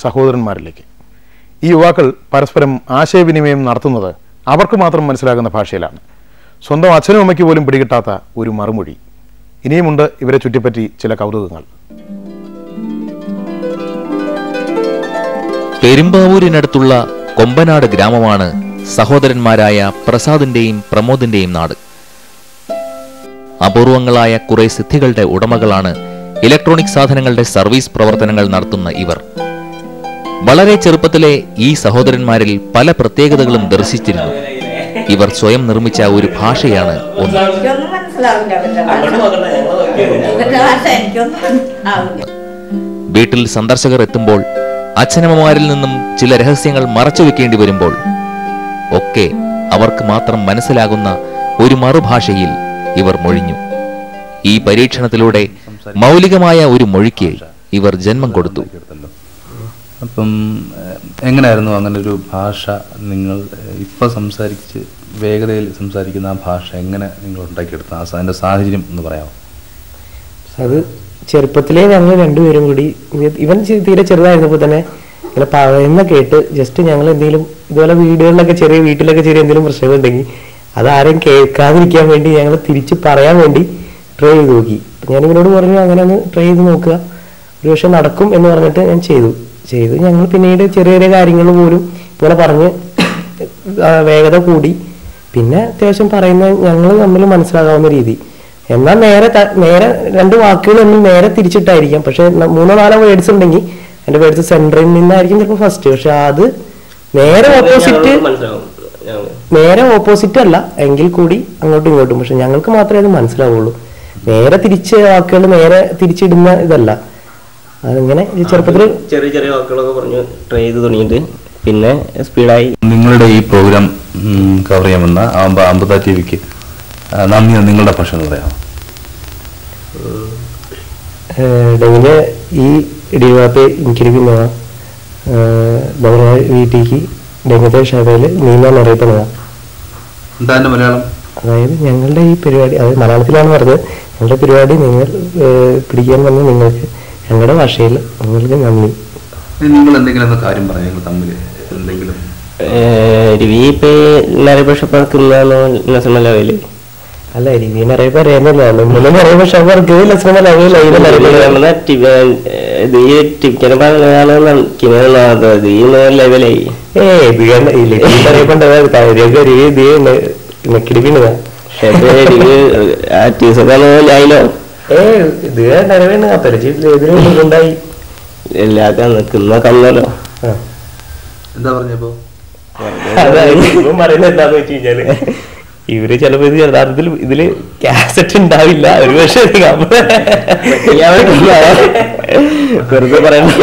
സഹോദരന്മാരിലേക്ക്. ഈ യുവാക്കൾ പരസ്പരം ആശയവിനിമയം നടത്തുന്നത് അവർക്ക് മാത്രം മനസ്സിലാകുന്ന ഭാഷയിലാണ്. സ്വന്തം അച്ഛനും അമ്മയ്ക്ക് പോലും പിടികിട്ടാത്ത ഒരു മറുമൊഴി. ഇനിയുമുണ്ട് ഇവരെ ചുറ്റിപ്പറ്റി ചില കൗതുകങ്ങൾ. പെരുമ്പാവൂരിനടുത്തുള്ള കൊമ്പനാട് ഗ്രാമമാണ് സഹോദരന്മാരായ പ്രസാദിന്റെയും പ്രമോദിന്റെയും നാട്. അപൂർവങ്ങളായ കുറെ സിദ്ധികളുടെ ഉടമകളാണ് ഇലക്ട്രോണിക് സാധനങ്ങളുടെ സർവീസ് പ്രവർത്തനങ്ങൾ നടത്തുന്ന ഇവർ. വളരെ ചെറുപ്പത്തിലെ ഈ സഹോദരന്മാരിൽ പല പ്രത്യേകതകളും ദർശിച്ചിരുന്നു. ഇവർ സ്വയം നിർമ്മിച്ച ഒരു ഭാഷയാണ് ഒന്ന്. വീട്ടിൽ സന്ദർശകർ എത്തുമ്പോൾ അച്ഛനമ്മമാരിൽ നിന്നും ചില രഹസ്യങ്ങൾ മറച്ചു വെക്കേണ്ടി വരുമ്പോൾ ഒക്കെ അവർക്ക് മാത്രം മനസ്സിലാകുന്ന ഒരു മറുഭാഷയിൽ ഇവർ മൊഴിഞ്ഞു. ഈ പരീക്ഷണത്തിലൂടെ മൗലികമായ ഒരു മൊഴിക്ക് ഇവർ ജന്മം കൊടുത്തു. അപ്പം എങ്ങനെയായിരുന്നു അങ്ങനെ ഒരു ഭാഷ നിങ്ങൾ ഇപ്പം സംസാരിച്ച് വേഗതയിൽ സംസാരിക്കുന്ന ആ ഭാഷ എങ്ങനെ നിങ്ങൾ ഉണ്ടാക്കിയെടുത്ത അതിൻ്റെ സാഹചര്യം എന്ന് പറയാമോ? അത് ചെറുപ്പത്തിലേ ഞങ്ങൾ രണ്ടുപേരും കൂടി, ഇവൻ തീരെ ചെറുതായിരുന്നപ്പോൾ തന്നെ ഇങ്ങനെ പറയുന്ന കേട്ട് ജസ്റ്റ് ഞങ്ങൾ എന്തെങ്കിലും ഇതുപോലെ വീടുകളിലൊക്കെ വീട്ടിലൊക്കെ ചെറിയ എന്തെങ്കിലും പ്രശ്നങ്ങളുണ്ടെങ്കിൽ അതാരും കേൾക്കാതിരിക്കാൻ വേണ്ടി ഞങ്ങൾ തിരിച്ച് പറയാൻ വേണ്ടി ട്രൈ ചെയ്ത് നോക്കി. ഞാനിവനോട് പറഞ്ഞു അങ്ങനെ ഒന്ന് ട്രൈ ചെയ്ത് നോക്കുക, ഒരു പക്ഷെ നടക്കും എന്ന് പറഞ്ഞിട്ട് ഞാൻ ചെയ്തു. ഞങ്ങൾ പിന്നീട് ചെറിയ ചെറിയ കാര്യങ്ങൾ പോലും ഇങ്ങനെ പറഞ്ഞ് വേഗത കൂടി. പിന്നെ അത്യാവശ്യം പറയുന്ന ഞങ്ങൾ തമ്മിൽ മനസ്സിലാകാവുന്ന രീതി. എന്നാൽ നേരെ രണ്ട് വാക്കുകൾ തമ്മിൽ നേരെ തിരിച്ചിട്ടായിരിക്കാം. പക്ഷെ 3-4 വേർഡ്സ് ഉണ്ടെങ്കിൽ എൻ്റെ വേർഡ്സ് സെൻറ്ററിൽ നിന്നായിരിക്കും ചിലപ്പോൾ ഫസ്റ്റ്. പക്ഷെ അത് നേരെ ഓപ്പോസിറ്റ് അല്ല എങ്കിൽ കൂടി അങ്ങോട്ടും ഇങ്ങോട്ടും. പക്ഷെ ഞങ്ങൾക്ക് മാത്രമേ അത് മനസ്സിലാവുള്ളൂ. നേരെ തിരിച്ച് വാക്കുകൾ നേരെ തിരിച്ചിടുന്ന ഇതല്ല. അതിങ്ങനെ ചെറുപ്പത്തിൽ ചെറിയ ചെറിയ വാക്കുകളൊക്കെ പറഞ്ഞു ട്രൈ ചെയ്ത് തുടങ്ങിയിട്ട് പിന്നെ സ്പീഡായി. നിങ്ങളുടെ ഈ പ്രോഗ്രാം കവർ ചെയ്യാമെന്ന അമൃത ടിവിക്ക് നന്ദി. നിങ്ങളുടെ ഭാഷ എന്ന് പറയാമോ? ഡെങ്ങിന് ഈ ഡിവാപ്പെ എനിക്കിരിക്കുന്ന വീട്ടിലേക്ക് ഡെങ്ങത്തെ ഷാബയിൽ നീന്താൻ അറിയപ്പെടുക. എന്താണ് മലയാളം? അതായത് ഞങ്ങളുടെ ഈ പരിപാടി, അതായത് മലയാളത്തിലാണ് പറഞ്ഞത്, ഞങ്ങളുടെ പരിപാടി നിങ്ങൾ പിടിക്കാൻ വന്ന് നിങ്ങൾക്ക് ഞങ്ങളുടെ ഭാഷയിൽ നിങ്ങൾക്ക് നന്ദി. നിങ്ങൾ എന്തെങ്കിലും കാര്യം പറയാം തമ്മിൽ എന്തെങ്കിലും? അല്ല രവീനെ അറിയപ്പോ അറിയാമല്ലോ, നമ്മളെന്ന് പറയുമ്പോ ഷവർക്ക് ഉണ്ടായി കന്നല്ലോ. എന്താ പറഞ്ഞപ്പോ പറയുന്നത് എന്താന്ന് വെച്ച് കഴിഞ്ഞാല് ഇവര് ചിലപ്പോ ഇത് യഥാർത്ഥത്തിൽ ഇതില് കാസറ്റ് ഉണ്ടാവില്ല, ഒരു പക്ഷേ വെറുതെ പറയുന്നത്.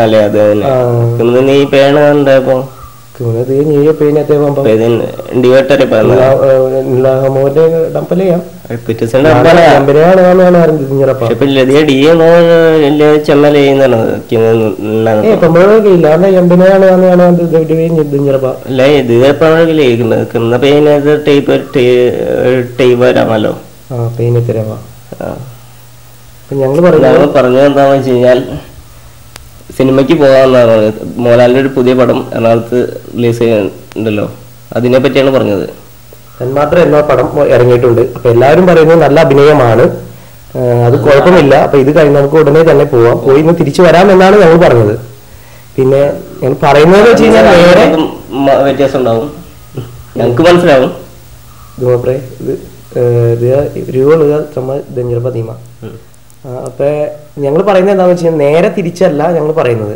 അല്ലേ അത് നീ പേണ കണ്ടപ്പോ ഞങ്ങൾ പറഞ്ഞത് എന്താന്ന് വെച്ച് കഴിഞ്ഞാൽ സിനിമയ്ക്ക് പോകാമെന്നാണ് പറഞ്ഞത്. മോഹൻലാലിന്റെ ഒരു പുതിയ പടം എറണാകുളത്ത് റിലീസ് ചെയ്യുന്നുണ്ടല്ലോ, അതിനെ പറ്റിയാണ് പറഞ്ഞത്. തന്മാത്ര എന്ന പടം ഇറങ്ങിയിട്ടുണ്ട്. അപ്പൊ എല്ലാവരും പറയുന്നത് നല്ല അഭിനയമാണ്, അത് കുഴപ്പമില്ല, അപ്പൊ ഇത് കഴിഞ്ഞ് നമുക്ക് ഉടനെ തന്നെ പോവാം, പോയി ഇന്ന് തിരിച്ചു വരാം എന്നാണ് ഞങ്ങൾ പറഞ്ഞത്. പിന്നെ ഞാൻ പറയുന്നത് വെച്ച് കഴിഞ്ഞാൽ വേറെ വ്യത്യാസം ഉണ്ടാവും, ഞങ്ങൾക്ക് മനസ്സിലാവും. അപ്പൊ ഞങ്ങൾ പറയുന്നത് എന്താണെന്ന് വെച്ച് കഴിഞ്ഞാൽ നേരെ തിരിച്ചല്ല ഞങ്ങൾ പറയുന്നത്.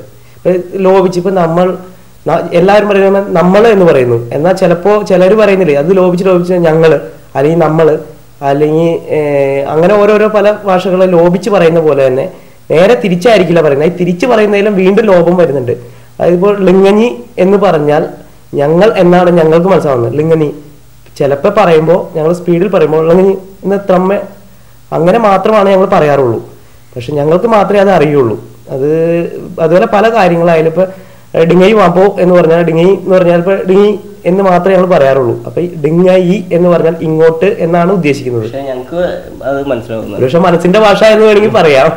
ലോപിച്ച് ഇപ്പൊ നമ്മൾ എല്ലാവരും പറയുന്നത് നമ്മൾ എന്ന് പറയുന്നു, എന്നാൽ ചിലപ്പോ ചിലർ പറയുന്നില്ലേ അത് ലോപിച്ച് ഞങ്ങള് അല്ലെങ്കിൽ നമ്മള് അല്ലെങ്കിൽ അങ്ങനെ ഓരോരോ പല ഭാഷകളെ ലോപിച്ച് പറയുന്ന പോലെ തന്നെ നേരെ തിരിച്ചായിരിക്കില്ല പറയുന്നത്. ഈ തിരിച്ചു പറയുന്നതിലും വീണ്ടും ലോപം വരുന്നുണ്ട്. അതിപ്പോൾ ലിംഗഞ്ഞി എന്ന് പറഞ്ഞാൽ ഞങ്ങൾ എന്നാണ് ഞങ്ങൾക്ക് മനസ്സിലാവുന്നത്. ലിംഗനി ചിലപ്പോൾ പറയുമ്പോൾ ഞങ്ങൾ സ്പീഡിൽ പറയുമ്പോൾ ലിംഗഞ്ഞി എന്ന് ത്രമ്മ അങ്ങനെ മാത്രമാണ് ഞങ്ങൾ പറയാറുള്ളൂ. പക്ഷെ ഞങ്ങൾക്ക് മാത്രമേ അത് അറിയുള്ളൂ. അതുപോലെ പല കാര്യങ്ങളായാലും ഇപ്പൊ ഡിങ്ങി വാപ്പോ എന്ന് പറഞ്ഞാൽ ഡിങ്ങി എന്ന് പറഞ്ഞാൽ ഇപ്പൊ ഡിങ്ങി എന്ന് മാത്രമേ ഞങ്ങൾ പറയാറുള്ളൂ. അപ്പൊ ഡിങ്ങായി എന്ന് പറഞ്ഞാൽ ഇങ്ങോട്ട് എന്നാണ് ഉദ്ദേശിക്കുന്നത്. പക്ഷെ ഞങ്ങൾക്ക് അത് മനസ്സിലാവുന്നത് പക്ഷെ മനസ്സിന്റെ ഭാഷ എന്ന് വേണമെങ്കിൽ പറയാം.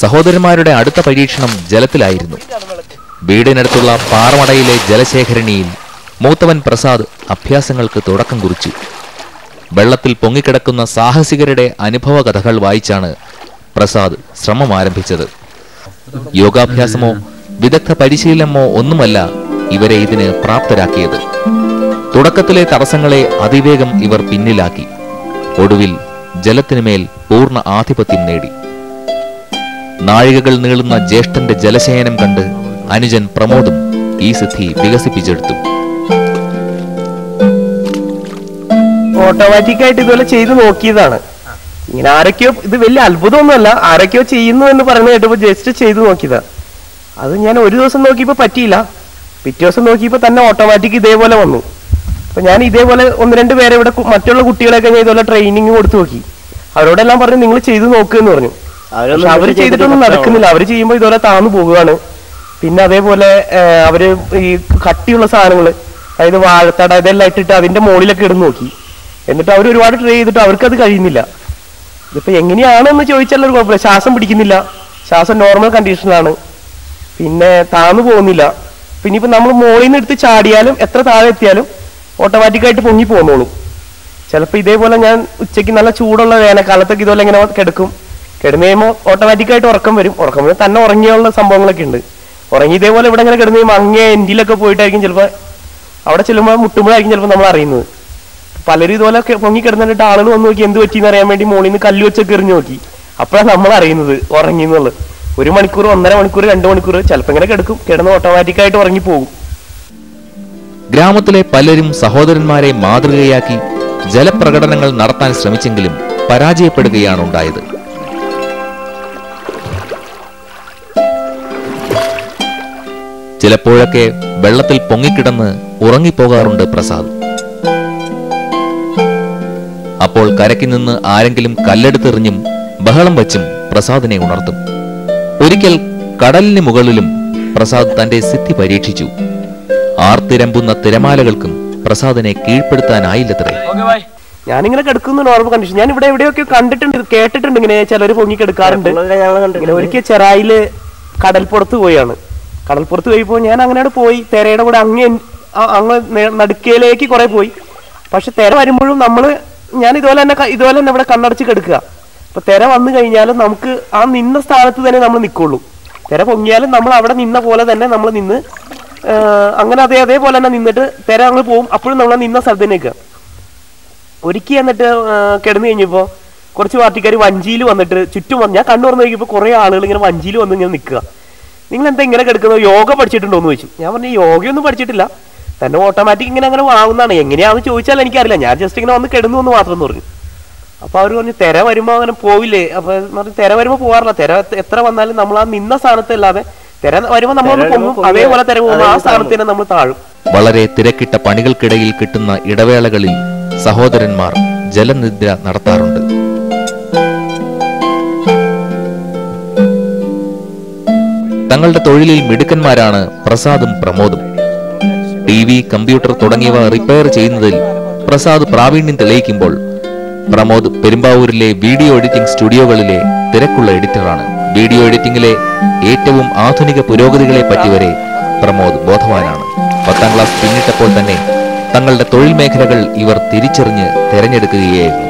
സഹോദരന്മാരുടെ അടുത്ത പരീക്ഷണം ജലത്തിലായിരുന്നു. വീടിനടുത്തുള്ള പാറമടയിലെ ജലശേഖരണിയിൽ മൂത്തവൻ പ്രസാദ് അഭ്യാസങ്ങൾക്ക് തുടക്കം കുറിച്ചു. വെള്ളത്തിൽ പൊങ്ങിക്കിടക്കുന്ന സാഹസികരുടെ അനുഭവ കഥകൾ വായിച്ചാണ് പ്രസാദ് ശ്രമം ആരംഭിച്ചത്. യോഗാഭ്യാസമോ വിദഗ്ധ പരിശീലനമോ ഒന്നുമല്ല ഇവരെ ഇതിന് പ്രാപ്തരാക്കിയത്. തുടക്കത്തിലെ തടസ്സങ്ങളെ അതിവേഗം ഇവർ പിന്നിലാക്കി. ഒടുവിൽ ജലത്തിനുമേൽ പൂർണ്ണ ആധിപത്യം നേടി. നാഴികകൾ നീളുന്ന ജ്യേഷ്ഠന്റെ ജലശയനം കണ്ട് അനുജൻ പ്രമോദും ഈ സിദ്ധി വികസിപ്പിച്ചെടുത്തു. ഓട്ടോമാറ്റിക് ആയിട്ട് ഇതുപോലെ ചെയ്ത് നോക്കിയതാണ്. ഇങ്ങനെ ആരൊക്കെയോ, ഇത് വലിയ അത്ഭുതമൊന്നുമല്ല, ആരൊക്കെയോ ചെയ്യുന്നു എന്ന് പറഞ്ഞു കേട്ടപ്പോൾ ജസ്റ്റ് ചെയ്ത് നോക്കിയതാ. അത് ഞാൻ ഒരു ദിവസം നോക്കിയപ്പോൾ പറ്റിയില്ല, പിറ്റേ ദിവസം നോക്കിയപ്പോൾ തന്നെ ഓട്ടോമാറ്റിക് ഇതേപോലെ വന്നു. അപ്പൊ ഞാൻ ഇതേപോലെ 1-2 പേരെ ഇവിടെ മറ്റുള്ള കുട്ടികളെയൊക്കെ ഞാൻ ഇതുപോലെ ട്രെയിനിങ് കൊടുത്തു നോക്കി. അവരോടെല്ലാം പറഞ്ഞു നിങ്ങൾ ചെയ്ത് നോക്കുമെന്ന് പറഞ്ഞു. പക്ഷെ അവര് ചെയ്തിട്ടൊന്നും നടക്കുന്നില്ല. അവര് ചെയ്യുമ്പോൾ ഇതുപോലെ താന്നു പോകുകയാണ്. പിന്നെ അതേപോലെ അവര് ഈ കട്ടിയുള്ള സാധനങ്ങൾ, അതായത് വാഴത്തട ഇതെല്ലാം ഇട്ടിട്ട് അതിന്റെ മുകളിലൊക്കെ ഇടുന്ന് നോക്കി. എന്നിട്ട് അവർ ഒരുപാട് ട്രൈ ചെയ്തിട്ട് അവർക്കത് കഴിയുന്നില്ല. ഇതിപ്പോ എങ്ങനെയാണെന്ന് ചോദിച്ചാൽ ഒരു കുഴപ്പമില്ല. ശ്വാസം പിടിക്കുന്നില്ല, ശ്വാസം നോർമൽ കണ്ടീഷനിലാണ്, പിന്നെ താന്നു പോകുന്നില്ല. പിന്നെ ഇപ്പൊ നമ്മൾ മുകളിൽ നിന്ന് എടുത്ത് ചാടിയാലും എത്ര താഴെ എത്തിയാലും ഓട്ടോമാറ്റിക്കായിട്ട് പൊങ്ങി പോന്നോളും. ചിലപ്പോൾ ഇതേപോലെ ഞാൻ ഉച്ചയ്ക്ക് നല്ല ചൂടുള്ള വേനൽക്കാലത്തൊക്കെ ഇതുപോലെ ഇങ്ങനെ കിടക്കും. കിടന്നു കഴിയുമ്പോൾ ഓട്ടോമാറ്റിക്കായിട്ട് ഉറക്കം വരും. ഉറക്കം വരും തന്നെ ഉറങ്ങിയുള്ള സംഭവങ്ങളൊക്കെ ഉണ്ട്. ഉറങ്ങി ഇതേപോലെ ഇവിടെ ഇങ്ങനെ കിടന്നു കഴിയുമ്പോൾ അങ്ങേ എൻഡിലൊക്കെ പോയിട്ടായിരിക്കും ചിലപ്പോൾ അവിടെ ചെല്ലുമ്പോൾ മുട്ടുമ്പോഴായിരിക്കും ചിലപ്പോൾ നമ്മൾ അറിയുന്നത്. പലരും ഇതുപോലെ പൊങ്ങി കിടന്നിട്ട് ആളുകൾ വന്ന് നോക്കി എന്ത് പറ്റിയെന്ന് അറിയാൻ വേണ്ടി മുകളിൽ നിന്ന് കല്ല് വെച്ചൊക്കെ എറിഞ്ഞു നോക്കി. അപ്പോഴാണ് നമ്മൾ അറിയുന്നത് ഉറങ്ങി എന്നുള്ളത്. 1 മണിക്കൂർ, 1.5 മണിക്കൂർ, 2 മണിക്കൂർ ചിലപ്പോൾ ഇങ്ങനെ കിടക്കും. കിടന്ന് ഓട്ടോമാറ്റിക്കായിട്ട് ഉറങ്ങിപ്പോകും. ഗ്രാമത്തിലെ പലരും സഹോദരന്മാരെ മാതൃകയാക്കി ജലപ്രകടനങ്ങൾ നടത്താൻ ശ്രമിച്ചെങ്കിലും പരാജയപ്പെടുകയാണ് ഉണ്ടായത്. ചിലപ്പോഴൊക്കെ വെള്ളത്തിൽ പൊങ്ങിക്കിടന്ന് ഉറങ്ങിപ്പോകാറുണ്ട് പ്രസാദ്. അപ്പോൾ കരയ്ക്ക് നിന്ന് ആരെങ്കിലും കല്ലെടുത്തെറിഞ്ഞും ബഹളം വച്ചും പ്രസാദിനെ ഉണർത്തും. ഒരിക്കൽ കടലിന് മുകളിലും പ്രസാദ് തന്റെ സിദ്ധി പരീക്ഷിച്ചു. ആർത്തിരമ്പുന്ന തിരമാലകൾക്കും പ്രസാദിനെ കീഴ്പ്പെടുത്താനായില്ലത്രേ. ഞാനിങ്ങനെ കിടക്കുന്ന നോർമൽ കണ്ടീഷൻ ഞാൻ ഇവിടെ എവിടെയൊക്കെ കണ്ടിട്ടുണ്ട്, കേട്ടിട്ടുണ്ട്. ഇങ്ങനെ ചിലർ പൊങ്ങി കിടക്കാറുണ്ട്. ഇങ്ങനെ ഒരിക്കൽ ചെറായില് കടൽപ്പുറത്ത് പോയാണ്. കടൽപ്പുറത്ത് പോയപ്പോൾ ഞാൻ അങ്ങനെയാണ് പോയി തിരയുടെ കൂടെ അങ്ങ് നടുക്കയിലേക്ക് കുറെ പോയി. പക്ഷെ തിര വരുമ്പോഴും ഞാൻ ഇതുപോലെ തന്നെ ഇവിടെ കണ്ണടച്ച് കിടക്കുക. അപ്പൊ തിര വന്നു കഴിഞ്ഞാലും നമുക്ക് ആ നിന്ന സ്ഥാനത്ത് തന്നെ നമ്മൾ നിൽക്കുള്ളൂ. തിര പൊങ്ങിയാലും നമ്മൾ അവിടെ നിന്ന പോലെ തന്നെ നമ്മൾ നിന്ന് അങ്ങനെ അതേപോലെ തന്നെ നിന്നിട്ട് തിര അങ്ങ് പോകും. അപ്പോഴും നമ്മൾ നിന്ന സ്ഥലത്ത് നിൽക്കുക. ഒരിക്കൽ എന്നിട്ട് കിടന്നു കഴിഞ്ഞപ്പോൾ കുറച്ച് പാർട്ടിക്കാർ വഞ്ചിയിൽ വന്നിട്ട് ചുറ്റും വന്ന് ഞാൻ കണ്ണു തുറന്നു നോക്കിയപ്പോൾ കുറെ ആളുകൾ ഇങ്ങനെ വഞ്ചിയിൽ വന്ന് ഇങ്ങനെ നിൽക്കുക. നിങ്ങൾ എന്താ ഇങ്ങനെ കിടക്കുന്നത്, യോഗ പഠിച്ചിട്ടുണ്ടോ എന്ന് ചോദിച്ചു. ഞാൻ പറഞ്ഞു യോഗയൊന്നും പഠിച്ചിട്ടില്ല, തന്നെ ഓട്ടോമാറ്റിക് ഇങ്ങനെ അങ്ങനെ വാങ്ങുന്നതാണ്. എങ്ങനെയാണെന്ന് ചോദിച്ചാൽ എനിക്കറിയില്ല, ഞാൻ ജസ്റ്റ് ഇങ്ങനെ വന്ന് കിടന്നു എന്ന് മാത്രം പറഞ്ഞു. അപ്പൊ അവർ പറഞ്ഞു തിര വരുമ്പോ അങ്ങനെ പോവില്ലേ. അപ്പൊ തിര വരുമ്പോ പോകാറില്ല, തിര എത്ര വന്നാലും നമ്മൾ ആ നിന്ന സ്ഥാനത്തല്ലാതെ തിര വരുമ്പോ നമ്മളൊന്ന് പൊങ്ങും, അതേപോലെ തിര പോകുമ്പോൾ ആ സ്ഥാനത്ത് തന്നെ നമ്മൾ താഴും. വളരെ തിരക്കിട്ട പണികൾക്കിടയിൽ കിട്ടുന്ന ഇടവേളകളിൽ സഹോദരന്മാർ ജലനിദ്ര നടത്താറുണ്ട്. തങ്ങളുടെ തൊഴിലിൽ മിടുക്കന്മാരാണ് പ്രസാദും പ്രമോദും. TV, കമ്പ്യൂട്ടർ തുടങ്ങിയവ റിപ്പയർ ചെയ്യുന്നതിൽ പ്രസാദ് പ്രാവീണ്യം തെളിയിക്കുമ്പോൾ പ്രമോദ് പെരുമ്പാവൂരിലെ വീഡിയോ എഡിറ്റിംഗ് സ്റ്റുഡിയോകളിലെ തിരക്കുള്ള എഡിറ്ററാണ്. വീഡിയോ എഡിറ്റിംഗിലെ ഏറ്റവും ആധുനിക പുരോഗതികളെ പറ്റി വരെ പ്രമോദ് ബോധവാനാണ്. 10ാം ക്ലാസ് പിന്നിട്ടപ്പോൾ തന്നെ തങ്ങളുടെ തൊഴിൽ മേഖലകൾ ഇവർ തിരിച്ചറിഞ്ഞ് തെരഞ്ഞെടുക്കുകയായിരുന്നു.